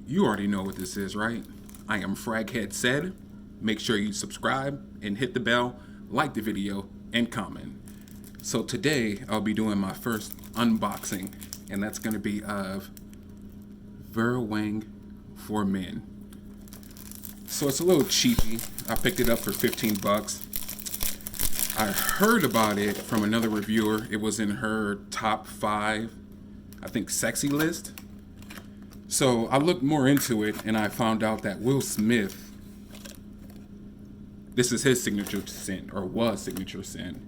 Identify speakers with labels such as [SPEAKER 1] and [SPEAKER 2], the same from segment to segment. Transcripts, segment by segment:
[SPEAKER 1] You already know what this is, right? I am Fraghead said. Make sure you subscribe and hit the bell, like the video, and comment. So today I'll be doing my first unboxing, and that's going to be of Vera Wang for men. So it's a little cheapy. I picked it up for 15 bucks. I heard about it from another reviewer. It was in her top 5, I think, sexy list. So I looked more into it and I found out that Will Smith, this is his signature scent, or was signature scent.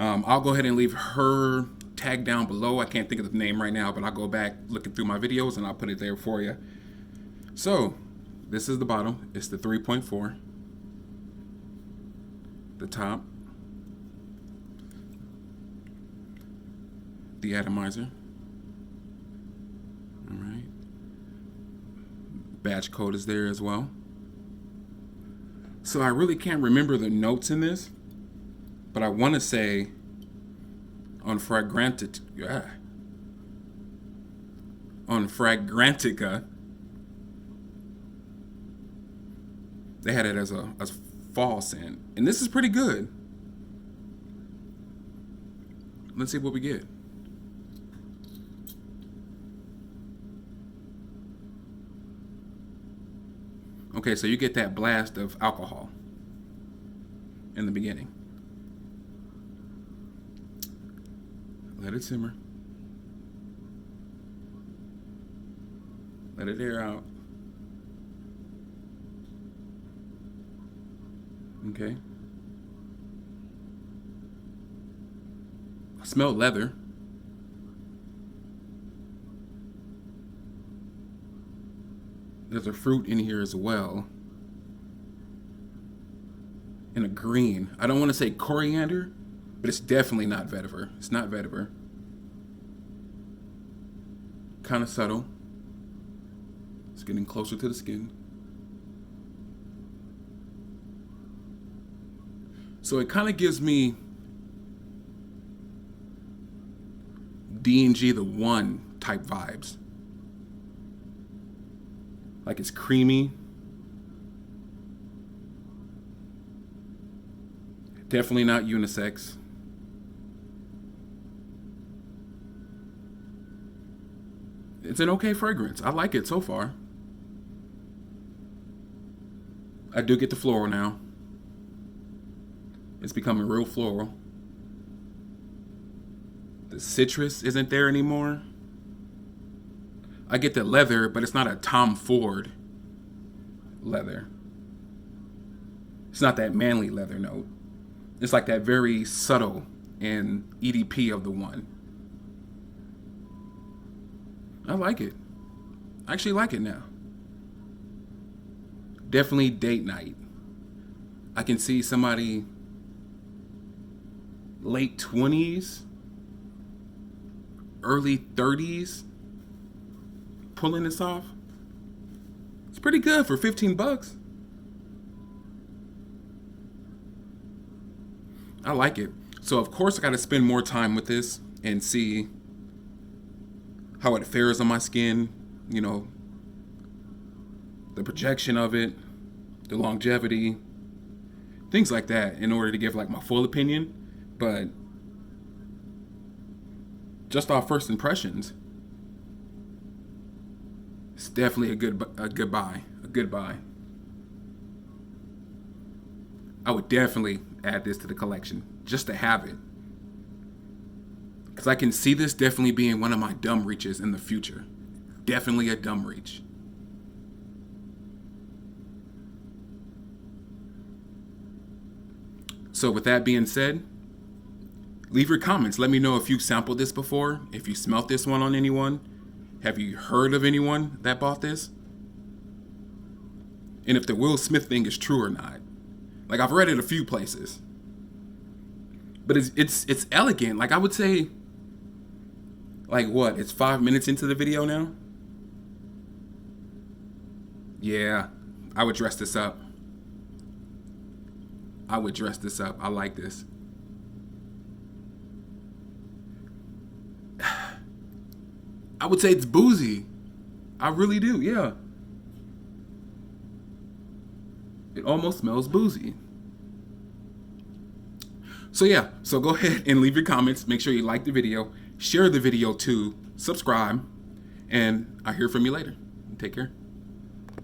[SPEAKER 1] I'll go ahead and leave her tag down below. I can't think of the name right now, but I'll go back looking through my videos and I'll put it there for you. So this is the bottle. It's the 3.4. The top. The atomizer. All right. Batch code is there as well. So I really can't remember the notes in this, but I want to say on Fragrantica, they had it as a fall scent, and this is pretty good. Let's see what we get. Okay, so you get that blast of alcohol in the beginning. Let it simmer. Let it air out. Okay. I smell leather. There's a fruit in here as well. And a green. I don't want to say coriander, but it's definitely not vetiver. It's not vetiver. Kind of subtle. It's getting closer to the skin. So it kind of gives me D&G the One type vibes. Like it's creamy. Definitely not unisex. It's an okay fragrance. I like it so far. I do get the floral now. It's becoming real floral. The citrus isn't there anymore. I get the leather, but it's not a Tom Ford leather. It's not that manly leather note. It's like that very subtle and EDP of the One. I like it. I actually like it now. Definitely date night. I can see somebody late 20s, early 30s pulling this off. It's pretty good for 15 bucks. I like it. So of course I got to spend more time with this and see how it fares on my skin, you know, the projection of it, the longevity, things like that in order to give like my full opinion. But just off first impressions, it's definitely a good buy. I would definitely add this to the collection just to have it, because I can see this definitely being one of my dumb reaches in the future. Definitely a dumb reach. So with that being said, leave your comments. Let me know if you sampled this before, if you smelt this one on anyone. Have you heard of anyone that bought this? And if the Will Smith thing is true or not. Like, I've read it a few places. But it's elegant. Like, I would say, like, what? It's 5 minutes into the video now? Yeah, I would dress this up. I like this. I would say it's boozy. I really do, yeah. It almost smells boozy. So yeah, so go ahead and leave your comments. Make sure you like the video, share the video too, subscribe, and I'll hear from you later. Take care.